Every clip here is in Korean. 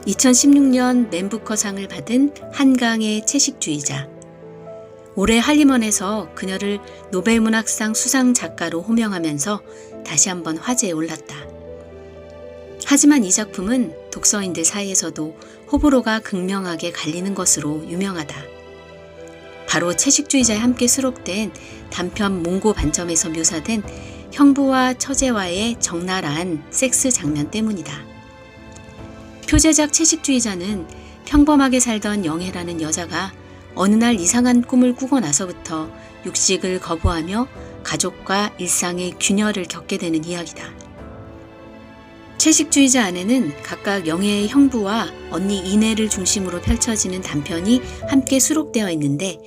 2016년 맨부커상을 받은 한강의 채식주의자. 올해 할리먼에서 그녀를 노벨문학상 수상 작가로 호명하면서 다시 한번 화제에 올랐다. 하지만 이 작품은 독서인들 사이에서도 호불호가 극명하게 갈리는 것으로 유명하다. 바로 채식주의자에 함께 수록된 단편 몽고 반점에서 묘사된 형부와 처제와의 적나라한 섹스 장면 때문이다. 표제작 채식주의자는 평범하게 살던 영애라는 여자가 어느 날 이상한 꿈을 꾸고 나서부터 육식을 거부하며 가족과 일상의 균열을 겪게 되는 이야기다. 채식주의자 안에는 각각 영애의 형부와 언니 이내를 중심으로 펼쳐지는 단편이 함께 수록되어 있는데,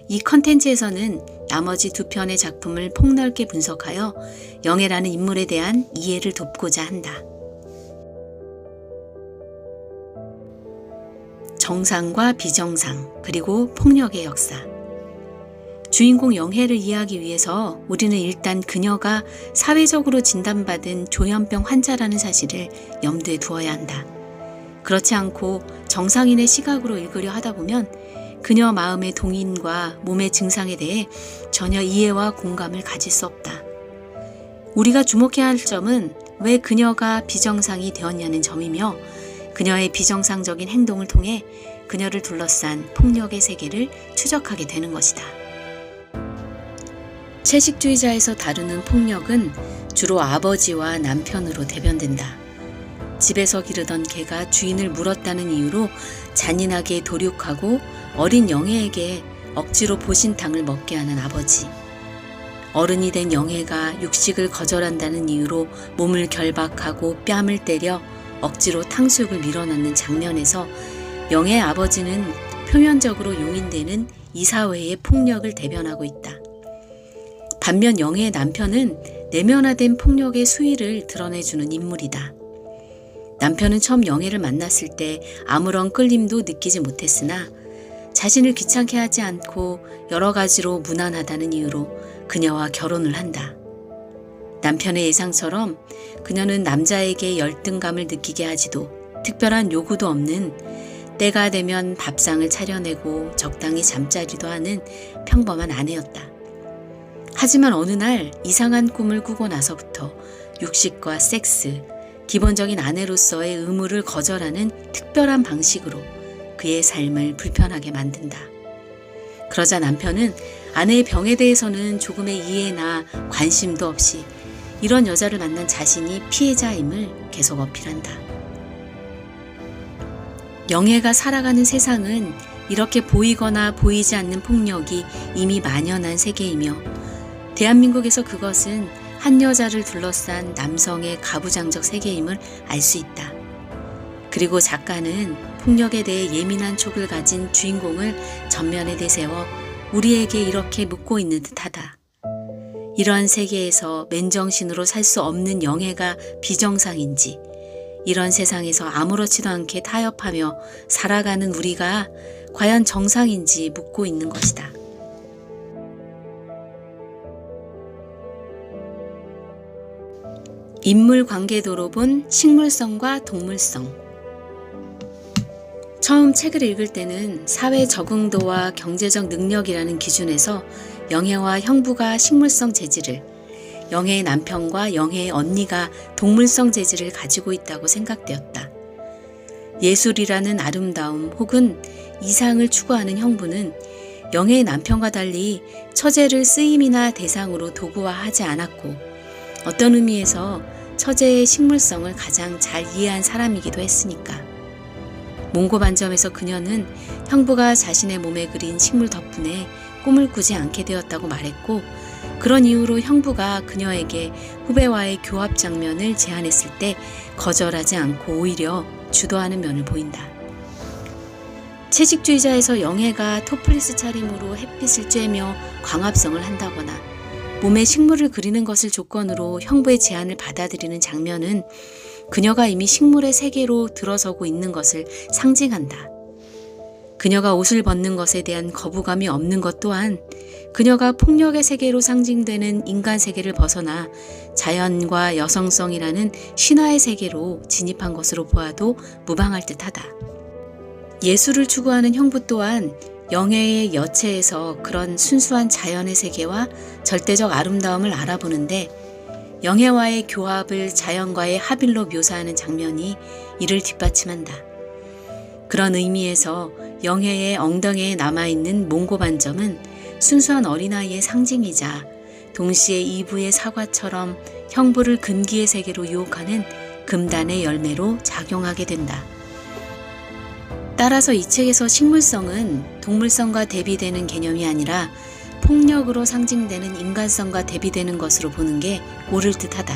이 컨텐츠에서는 나머지 두 편의 작품을 폭넓게 분석하여 영애라는 인물에 대한 이해를 돕고자 한다. 정상과 비정상, 그리고 폭력의 역사. 주인공 영애를 이해하기 위해서 우리는 일단 그녀가 사회적으로 진단받은 조현병 환자라는 사실을 염두에 두어야 한다. 그렇지 않고 정상인의 시각으로 읽으려 하다 보면 그녀 마음의 동인과 몸의 증상에 대해 전혀 이해와 공감을 가질 수 없다. 우리가 주목해야 할 점은 왜 그녀가 비정상이 되었냐는 점이며, 그녀의 비정상적인 행동을 통해 그녀를 둘러싼 폭력의 세계를 추적하게 되는 것이다. 채식주의자에서 다루는 폭력은 주로 아버지와 남편으로 대변된다. 집에서 기르던 개가 주인을 물었다는 이유로 잔인하게 도륙하고 어린 영애에게 억지로 보신탕을 먹게 하는 아버지. 어른이 된 영애가 육식을 거절한다는 이유로 몸을 결박하고 뺨을 때려 억지로 탕수육을 밀어넣는 장면에서 영애의 아버지는 표면적으로 용인되는 이 사회의 폭력을 대변하고 있다. 반면 영애의 남편은 내면화된 폭력의 수위를 드러내주는 인물이다. 남편은 처음 영애를 만났을 때 아무런 끌림도 느끼지 못했으나 자신을 귀찮게 하지 않고 여러 가지로 무난하다는 이유로 그녀와 결혼을 한다. 남편의 예상처럼 그녀는 남자에게 열등감을 느끼게 하지도 특별한 요구도 없는, 때가 되면 밥상을 차려내고 적당히 잠자리도 하는 평범한 아내였다. 하지만 어느 날 이상한 꿈을 꾸고 나서부터 육식과 섹스, 기본적인 아내로서의 의무를 거절하는 특별한 방식으로 그의 삶을 불편하게 만든다. 그러자 남편은 아내의 병에 대해서는 조금의 이해나 관심도 없이 이런 여자를 만난 자신이 피해자임을 계속 어필한다. 영애가 살아가는 세상은 이렇게 보이거나 보이지 않는 폭력이 이미 만연한 세계이며, 대한민국에서 그것은 한 여자를 둘러싼 남성의 가부장적 세계임을 알 수 있다. 그리고 작가는 폭력에 대해 예민한 촉을 가진 주인공을 전면에 내세워 우리에게 이렇게 묻고 있는 듯하다. 이러한 세계에서 맨정신으로 살 수 없는 영애가 비정상인지, 이런 세상에서 아무렇지도 않게 타협하며 살아가는 우리가 과연 정상인지 묻고 있는 것이다. 인물 관계도로 본 식물성과 동물성. 처음 책을 읽을 때는 사회 적응도와 경제적 능력이라는 기준에서 영애와 형부가 식물성 재질을, 영애의 남편과 영애의 언니가 동물성 재질을 가지고 있다고 생각되었다. 예술이라는 아름다움 혹은 이상을 추구하는 형부는 영애의 남편과 달리 처제를 쓰임이나 대상으로 도구화하지 않았고, 어떤 의미에서 처제의 식물성을 가장 잘 이해한 사람이기도 했으니까. 몽고 반점에서 그녀는 형부가 자신의 몸에 그린 식물 덕분에 꿈을 꾸지 않게 되었다고 말했고, 그런 이유로 형부가 그녀에게 후배와의 교합 장면을 제안했을 때 거절하지 않고 오히려 주도하는 면을 보인다. 채식주의자에서 영애가 토플리스 차림으로 햇빛을 쬐며 광합성을 한다거나 몸에 식물을 그리는 것을 조건으로 형부의 제안을 받아들이는 장면은 그녀가 이미 식물의 세계로 들어서고 있는 것을 상징한다. 그녀가 옷을 벗는 것에 대한 거부감이 없는 것 또한 그녀가 폭력의 세계로 상징되는 인간 세계를 벗어나 자연과 여성성이라는 신화의 세계로 진입한 것으로 보아도 무방할 듯하다. 예술을 추구하는 형부 또한 영예의 여체에서 그런 순수한 자연의 세계와 절대적 아름다움을 알아보는데 영예와의 교합을 자연과의 합일로 묘사하는 장면이 이를 뒷받침한다. 그런 의미에서 영예의 엉덩이에 남아있는 몽고반점은 순수한 어린아이의 상징이자 동시에 이브의 사과처럼 형부를 금기의 세계로 유혹하는 금단의 열매로 작용하게 된다. 따라서 이 책에서 식물성은 동물성과 대비되는 개념이 아니라 폭력으로 상징되는 인간성과 대비되는 것으로 보는 게 옳을 듯하다.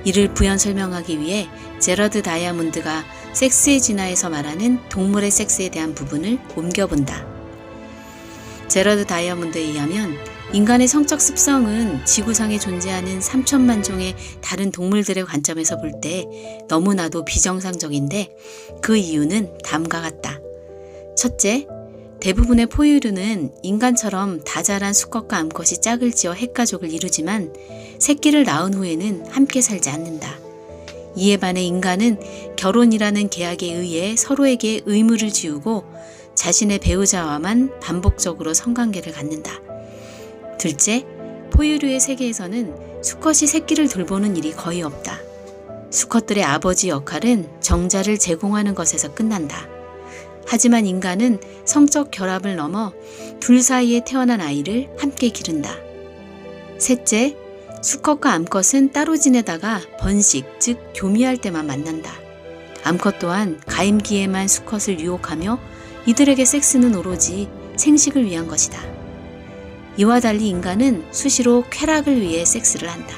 이를 부연 설명하기 위해 제러드 다이아몬드가 섹스의 진화에서 말하는 동물의 섹스에 대한 부분을 옮겨본다. 제러드 다이아몬드에 의하면 인간의 성적 습성은 지구상에 존재하는 3천만 종의 다른 동물들의 관점에서 볼 때 너무나도 비정상적인데 그 이유는 다음과 같다. 첫째, 대부분의 포유류는 인간처럼 다자란 수컷과 암컷이 짝을 지어 핵가족을 이루지만 새끼를 낳은 후에는 함께 살지 않는다. 이에 반해 인간은 결혼이라는 계약에 의해 서로에게 의무를 지우고 자신의 배우자와만 반복적으로 성관계를 갖는다. 둘째, 포유류의 세계에서는 수컷이 새끼를 돌보는 일이 거의 없다. 수컷들의 아버지 역할은 정자를 제공하는 것에서 끝난다. 하지만 인간은 성적 결합을 넘어 둘 사이에 태어난 아이를 함께 기른다. 셋째, 수컷과 암컷은 따로 지내다가 번식, 즉 교미할 때만 만난다. 암컷 또한 가임기에만 수컷을 유혹하며 이들에게 섹스는 오로지 생식을 위한 것이다. 이와 달리 인간은 수시로 쾌락을 위해 섹스를 한다.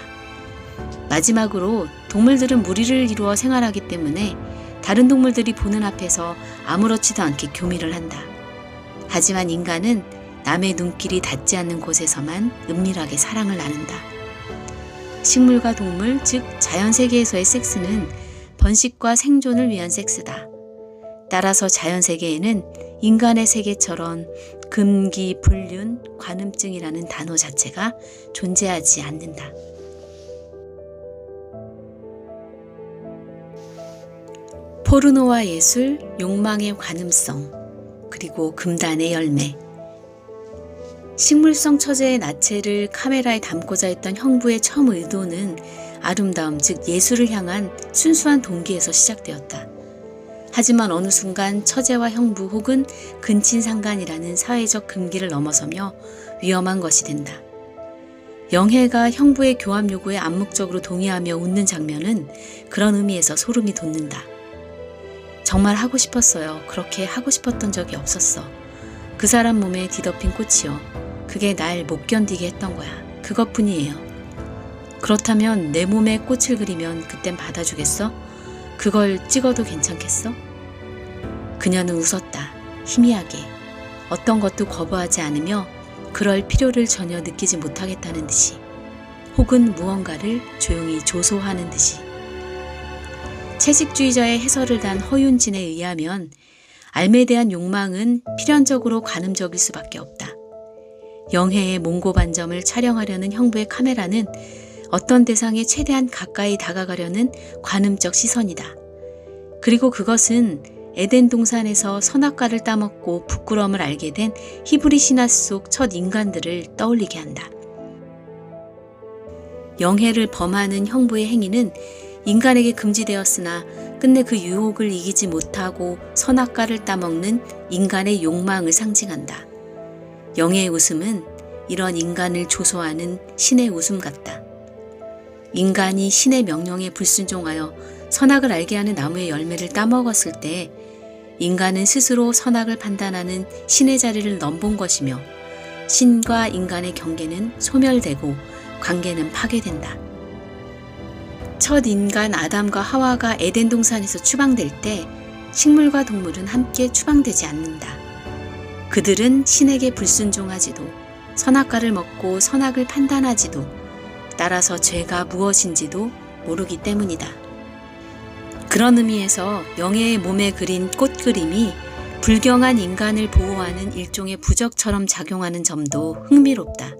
마지막으로 동물들은 무리를 이루어 생활하기 때문에 다른 동물들이 보는 앞에서 아무렇지도 않게 교미를 한다. 하지만 인간은 남의 눈길이 닿지 않는 곳에서만 은밀하게 사랑을 나눈다. 식물과 동물, 즉 자연세계에서의 섹스는 번식과 생존을 위한 섹스다. 따라서 자연세계에는 인간의 세계처럼 금기, 불륜, 관음증이라는 단어 자체가 존재하지 않는다. 포르노와 예술, 욕망의 관음성, 그리고 금단의 열매. 식물성 처제의 나체를 카메라에 담고자 했던 형부의 처음 의도는 아름다움, 즉 예술을 향한 순수한 동기에서 시작되었다. 하지만 어느 순간 처제와 형부 혹은 근친상간이라는 사회적 금기를 넘어서며 위험한 것이 된다. 영혜가 형부의 교합 요구에 암묵적으로 동의하며 웃는 장면은 그런 의미에서 소름이 돋는다. 정말 하고 싶었어요. 그렇게 하고 싶었던 적이 없었어. 그 사람 몸에 뒤덮인 꽃이요. 그게 날 못 견디게 했던 거야. 그것뿐이에요. 그렇다면 내 몸에 꽃을 그리면 그땐 받아주겠어? 그걸 찍어도 괜찮겠어? 그녀는 웃었다. 희미하게. 어떤 것도 거부하지 않으며 그럴 필요를 전혀 느끼지 못하겠다는 듯이. 혹은 무언가를 조용히 조소하는 듯이. 채식주의자의 해설을 단 허윤진에 의하면 삶에 대한 욕망은 필연적으로 관음적일 수밖에 없다. 영혜의 몽고 반점을 촬영하려는 형부의 카메라는 어떤 대상에 최대한 가까이 다가가려는 관음적 시선이다. 그리고 그것은 에덴 동산에서 선악과를 따먹고 부끄러움을 알게 된 히브리 신화 속 첫 인간들을 떠올리게 한다. 영혜를 범하는 형부의 행위는 인간에게 금지되었으나 끝내 그 유혹을 이기지 못하고 선악과를 따먹는 인간의 욕망을 상징한다. 영혜의 웃음은 이런 인간을 조소하는 신의 웃음 같다. 인간이 신의 명령에 불순종하여 선악을 알게 하는 나무의 열매를 따먹었을 때 인간은 스스로 선악을 판단하는 신의 자리를 넘본 것이며 신과 인간의 경계는 소멸되고 관계는 파괴된다. 첫 인간 아담과 하와가 에덴 동산에서 추방될 때 식물과 동물은 함께 추방되지 않는다. 그들은 신에게 불순종하지도 선악과를 먹고 선악을 판단하지도 따라서 죄가 무엇인지도 모르기 때문이다. 그런 의미에서 영혜의 몸에 그린 꽃 그림이 불경한 인간을 보호하는 일종의 부적처럼 작용하는 점도 흥미롭다.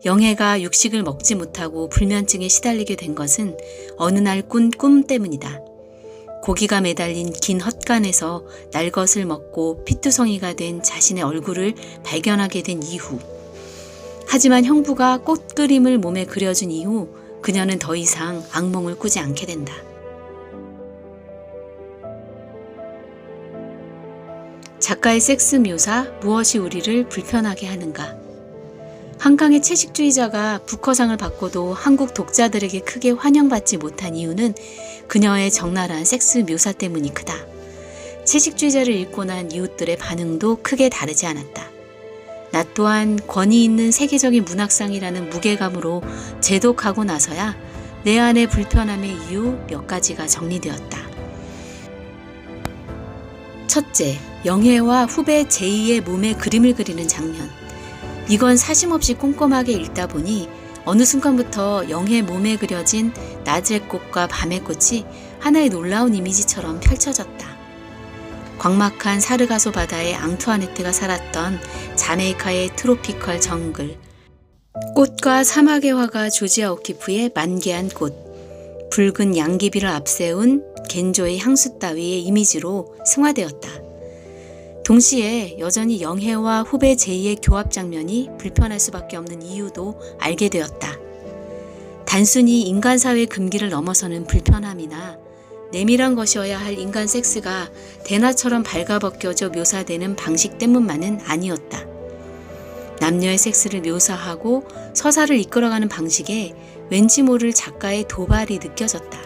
영애가 육식을 먹지 못하고 불면증에 시달리게 된 것은 어느 날 꾼 꿈 때문이다. 고기가 매달린 긴 헛간에서 날것을 먹고 피투성이가 된 자신의 얼굴을 발견하게 된 이후, 하지만 형부가 꽃 그림을 몸에 그려준 이후 그녀는 더 이상 악몽을 꾸지 않게 된다. 작가의 섹스 묘사, 무엇이 우리를 불편하게 하는가? 한강의 채식주의자가 부커상을 받고도 한국 독자들에게 크게 환영받지 못한 이유는 그녀의 적나라한 섹스 묘사 때문이 크다. 채식주의자를 읽고 난 이웃들의 반응도 크게 다르지 않았다. 나 또한 권위 있는 세계적인 문학상이라는 무게감으로 제독하고 나서야 내 안의 불편함의 이유 몇 가지가 정리되었다. 첫째, 영애와 후배 제이의 몸에 그림을 그리는 장면. 이건 사심없이 꼼꼼하게 읽다 보니 어느 순간부터 영애 몸에 그려진 낮의 꽃과 밤의 꽃이 하나의 놀라운 이미지처럼 펼쳐졌다. 광막한 사르가소 바다에 앙투아네트가 살았던 자메이카의 트로피컬 정글, 꽃과 사막의 화가 조지아 오키프의 만개한 꽃, 붉은 양귀비를 앞세운 겐조의 향수 따위의 이미지로 승화되었다. 동시에 여전히 영애와 후배 제이의 교합 장면이 불편할 수밖에 없는 이유도 알게 되었다. 단순히 인간사회의 금기를 넘어서는 불편함이나 내밀한 것이어야 할 인간 섹스가 대나처럼 발가벗겨져 묘사되는 방식 때문만은 아니었다. 남녀의 섹스를 묘사하고 서사를 이끌어가는 방식에 왠지 모를 작가의 도발이 느껴졌다.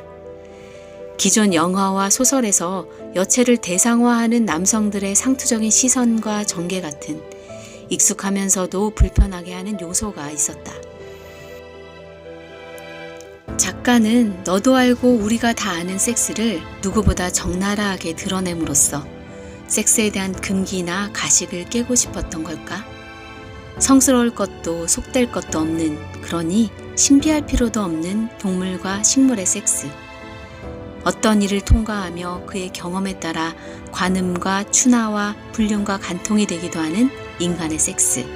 기존 영화와 소설에서 여체를 대상화하는 남성들의 상투적인 시선과 전개 같은 익숙하면서도 불편하게 하는 요소가 있었다. 작가는 너도 알고 우리가 다 아는 섹스를 누구보다 적나라하게 드러냄으로써 섹스에 대한 금기나 가식을 깨고 싶었던 걸까? 성스러울 것도 속될 것도 없는, 그러니 신비할 필요도 없는 동물과 식물의 섹스. 어떤 일을 통과하며 그의 경험에 따라 관음과 추나와 불륜과 간통이 되기도 하는 인간의 섹스.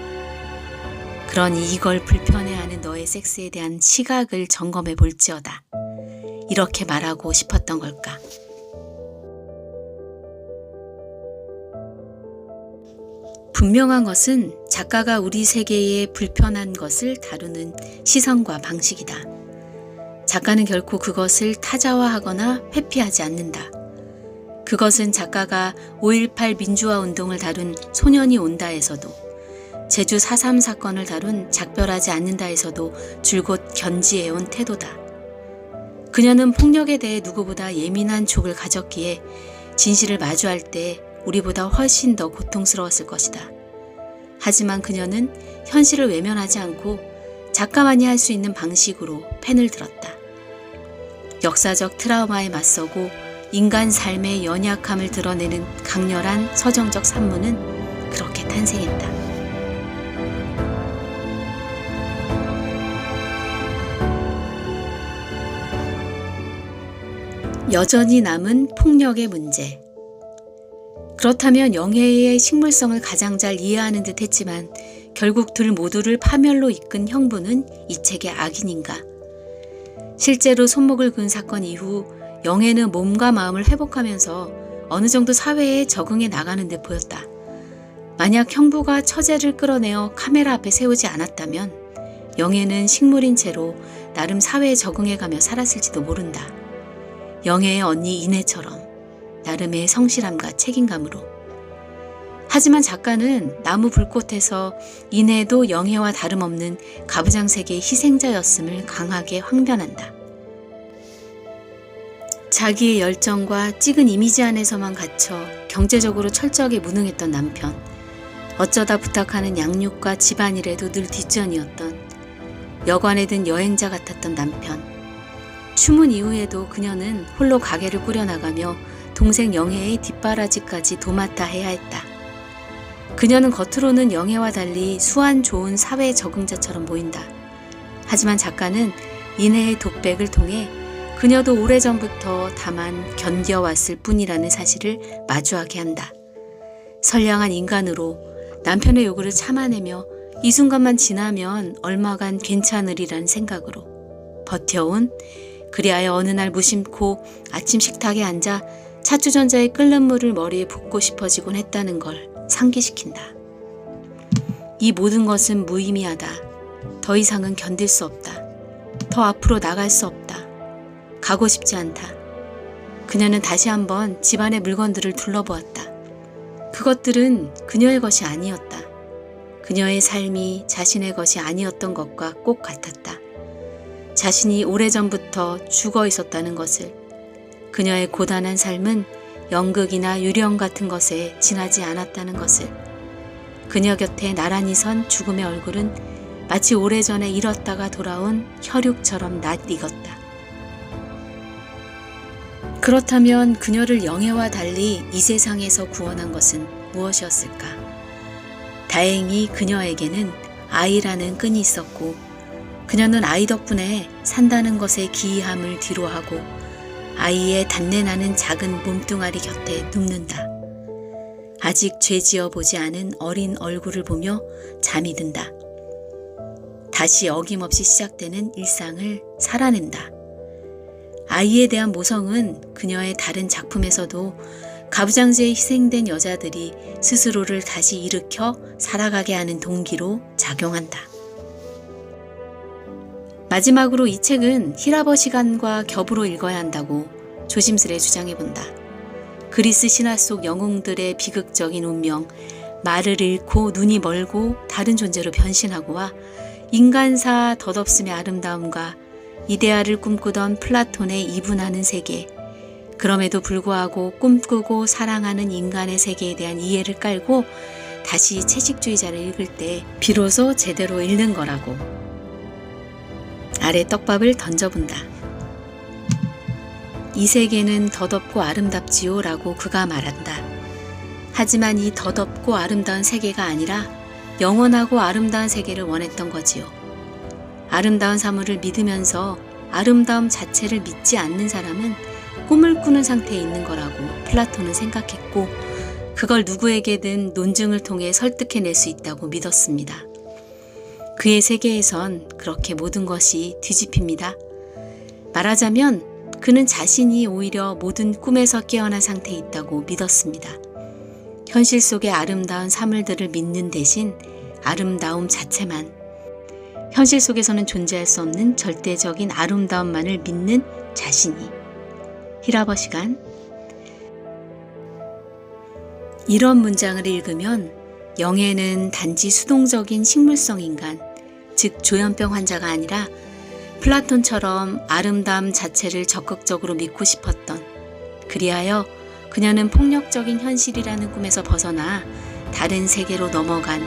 그러니 이걸 불편해하는 너의 섹스에 대한 시각을 점검해 볼지어다. 이렇게 말하고 싶었던 걸까? 분명한 것은 작가가 우리 세계의 불편한 것을 다루는 시선과 방식이다. 작가는 결코 그것을 타자화하거나 회피하지 않는다. 그것은 작가가 5.18 민주화 운동을 다룬 소년이 온다에서도, 제주 4.3 사건을 다룬 작별하지 않는다에서도 줄곧 견지해온 태도다. 그녀는 폭력에 대해 누구보다 예민한 촉을 가졌기에 진실을 마주할 때 우리보다 훨씬 더 고통스러웠을 것이다. 하지만 그녀는 현실을 외면하지 않고 작가만이 할 수 있는 방식으로 펜을 들었다. 역사적 트라우마에 맞서고 인간 삶의 연약함을 드러내는 강렬한 서정적 산문은 그렇게 탄생했다. 여전히 남은 폭력의 문제. 그렇다면 영애의 식물성을 가장 잘 이해하는 듯 했지만 결국 둘 모두를 파멸로 이끈 형부는 이 책의 악인인가? 실제로 손목을 그은 사건 이후 영애는 몸과 마음을 회복하면서 어느 정도 사회에 적응해 나가는 듯 보였다. 만약 형부가 처제를 끌어내어 카메라 앞에 세우지 않았다면 영애는 식물인 채로 나름 사회에 적응해가며 살았을지도 모른다. 영애의 언니 이내처럼 나름의 성실함과 책임감으로. 하지만 작가는 나무 불꽃에서 이내도 영애와 다름없는 가부장세계의 희생자였음을 강하게 항변한다. 자기의 열정과 찍은 이미지 안에서만 갇혀 경제적으로 철저하게 무능했던 남편, 어쩌다 부탁하는 양육과 집안일에도 늘 뒷전이었던, 여관에 든 여행자 같았던 남편. 추문 이후에도 그녀는 홀로 가게를 꾸려나가며 동생 영애의 뒷바라지까지 도맡아 해야 했다. 그녀는 겉으로는 영애와 달리 수완 좋은 사회 적응자처럼 보인다. 하지만 작가는 이내의 독백을 통해 그녀도 오래전부터 다만 견뎌왔을 뿐이라는 사실을 마주하게 한다. 선량한 인간으로 남편의 요구를 참아내며 이 순간만 지나면 얼마간 괜찮으리란 생각으로 버텨온, 그리하여 어느 날 무심코 아침 식탁에 앉아 차주전자의 끓는 물을 머리에 붓고 싶어지곤 했다는 걸 상기시킨다. 이 모든 것은 무의미하다. 더 이상은 견딜 수 없다. 더 앞으로 나갈 수 없다. 가고 싶지 않다. 그녀는 다시 한번 집안의 물건들을 둘러보았다. 그것들은 그녀의 것이 아니었다. 그녀의 삶이 자신의 것이 아니었던 것과 꼭 같았다. 자신이 오래전부터 죽어 있었다는 것을, 그녀의 고단한 삶은 연극이나 유령 같은 것에 지나지 않았다는 것을, 그녀 곁에 나란히 선 죽음의 얼굴은 마치 오래전에 잃었다가 돌아온 혈육처럼 낯익었다. 그렇다면 그녀를 영예와 달리 이 세상에서 구원한 것은 무엇이었을까? 다행히 그녀에게는 아이라는 끈이 있었고, 그녀는 아이 덕분에 산다는 것의 기이함을 뒤로하고 아이의 단내나는 작은 몸뚱아리 곁에 눕는다. 아직 죄 지어보지 않은 어린 얼굴을 보며 잠이 든다. 다시 어김없이 시작되는 일상을 살아낸다. 아이에 대한 모성은 그녀의 다른 작품에서도 가부장제에 희생된 여자들이 스스로를 다시 일으켜 살아가게 하는 동기로 작용한다. 마지막으로 이 책은 히라버 시간과 겹으로 읽어야 한다고 조심스레 주장해본다. 그리스 신화 속 영웅들의 비극적인 운명, 말을 잃고 눈이 멀고 다른 존재로 변신하고와 인간사 덧없음의 아름다움과 이데아를 꿈꾸던 플라톤의 이분하는 세계, 그럼에도 불구하고 꿈꾸고 사랑하는 인간의 세계에 대한 이해를 깔고 다시 채식주의자를 읽을 때 비로소 제대로 읽는 거라고. 아래 떡밥을 던져본다. 이 세계는 덧없고 아름답지요 라고 그가 말한다. 하지만 이 덧없고 아름다운 세계가 아니라 영원하고 아름다운 세계를 원했던 거지요. 아름다운 사물을 믿으면서 아름다움 자체를 믿지 않는 사람은 꿈을 꾸는 상태에 있는 거라고 플라톤은 생각했고, 그걸 누구에게든 논증을 통해 설득해낼 수 있다고 믿었습니다. 그의 세계에선 그렇게 모든 것이 뒤집힙니다. 말하자면 그는 자신이 오히려 모든 꿈에서 깨어난 상태에 있다고 믿었습니다. 현실 속의 아름다운 사물들을 믿는 대신 아름다움 자체만, 현실 속에서는 존재할 수 없는 절대적인 아름다움만을 믿는 자신이. 히라버 시간. 이런 문장을 읽으면 영애는 단지 수동적인 식물성 인간, 즉 조현병 환자가 아니라 플라톤처럼 아름다움 자체를 적극적으로 믿고 싶었던, 그리하여 그녀는 폭력적인 현실이라는 꿈에서 벗어나 다른 세계로 넘어간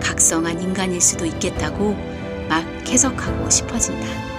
각성한 인간일 수도 있겠다고 막 해석하고 싶어진다.